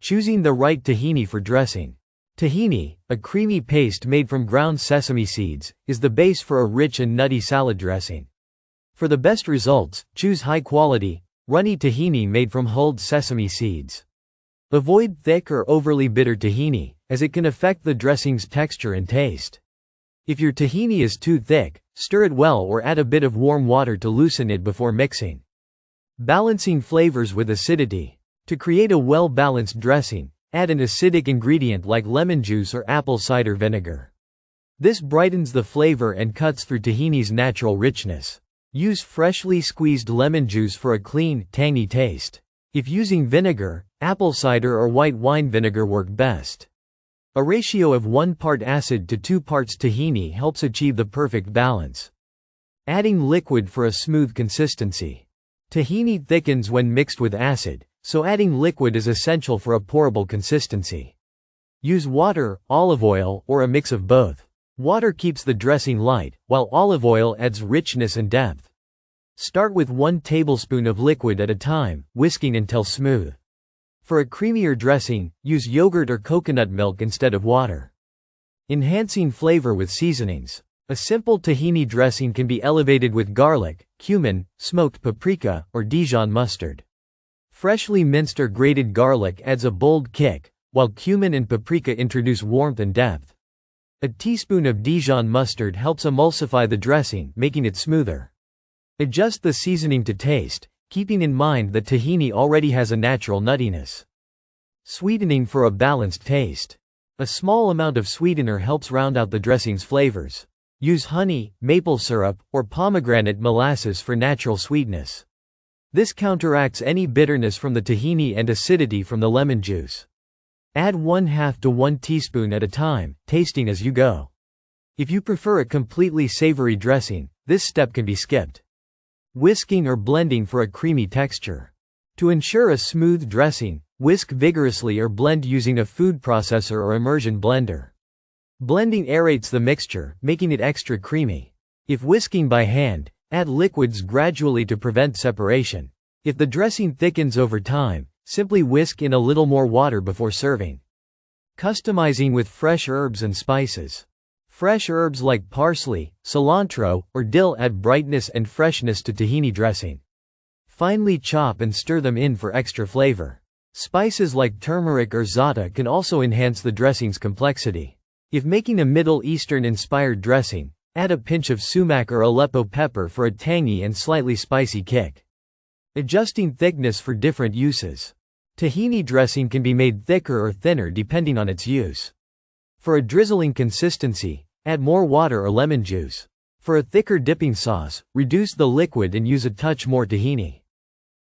Choosing the right tahini for dressing. Tahini, a creamy paste made from ground sesame seeds, is the base for a rich and nutty salad dressing. For the best results, choose high-quality, runny tahini made from hulled sesame seeds. Avoid thick or overly bitter tahini, as it can affect the dressing's texture and taste. If your tahini is too thick, stir it well or add a bit of warm water to loosen it before mixing. Balancing flavors with acidity. To create a well-balanced dressing, add an acidic ingredient like lemon juice or apple cider vinegar. This brightens the flavor and cuts through tahini's natural richness. Use freshly squeezed lemon juice for a clean, tangy taste. If using vinegar, apple cider or white wine vinegar work best. A ratio of 1 part acid to 2 parts tahini helps achieve the perfect balance. Adding liquid for a smooth consistency. Tahini thickens when mixed with acid, so adding liquid is essential for a pourable consistency. Use water, olive oil, or a mix of both. Water keeps the dressing light, while olive oil adds richness and depth. Start with 1 tablespoon of liquid at a time, whisking until smooth. For a creamier dressing, use yogurt or coconut milk instead of water. Enhancing flavor with seasonings. A simple tahini dressing can be elevated with garlic, cumin, smoked paprika, or Dijon mustard. Freshly minced or grated garlic adds a bold kick, while cumin and paprika introduce warmth and depth. A teaspoon of Dijon mustard helps emulsify the dressing, making it smoother. Adjust the seasoning to taste, keeping in mind that tahini already has a natural nuttiness. Sweetening for a balanced taste. A small amount of sweetener helps round out the dressing's flavors. Use honey, maple syrup, or pomegranate molasses for natural sweetness. This counteracts any bitterness from the tahini and acidity from the lemon juice. Add 1/2 to 1 teaspoon at a time, tasting as you go. If you prefer a completely savory dressing, this step can be skipped. Whisking or blending for a creamy texture. To ensure a smooth dressing, whisk vigorously or blend using a food processor or immersion blender. Blending aerates the mixture, making it extra creamy. If whisking by hand, add liquids gradually to prevent separation. If the dressing thickens over time, simply whisk in a little more water before serving. Customizing with fresh herbs and spices. Fresh herbs like parsley, cilantro, or dill add brightness and freshness to tahini dressing. Finely chop and stir them in for extra flavor. Spices like turmeric or za'atar can also enhance the dressing's complexity. If making a Middle Eastern-inspired dressing, add a pinch of sumac or Aleppo pepper for a tangy and slightly spicy kick. Adjusting thickness for different uses. Tahini dressing can be made thicker or thinner depending on its use. For a drizzling consistency, add more water or lemon juice. For a thicker dipping sauce, reduce the liquid and use a touch more tahini.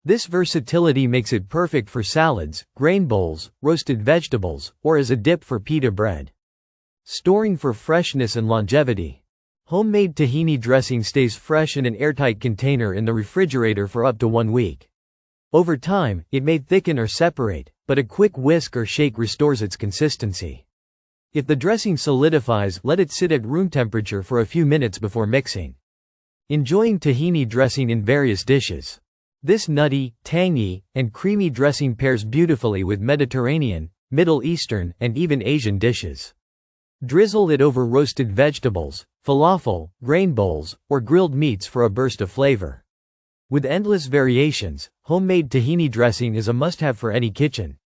This versatility makes it perfect for salads, grain bowls, roasted vegetables, or as a dip for pita bread. Storing for freshness and longevity. Homemade tahini dressing stays fresh in an airtight container in the refrigerator for up to 1 week. Over time, it may thicken or separate, but a quick whisk or shake restores its consistency. If the dressing solidifies, let it sit at room temperature for a few minutes before mixing. Enjoying tahini dressing in various dishes. This nutty, tangy, and creamy dressing pairs beautifully with Mediterranean, Middle Eastern, and even Asian dishes. Drizzle it over roasted vegetables, falafel, grain bowls, or grilled meats for a burst of flavor. With endless variations, homemade tahini dressing is a must-have for any kitchen.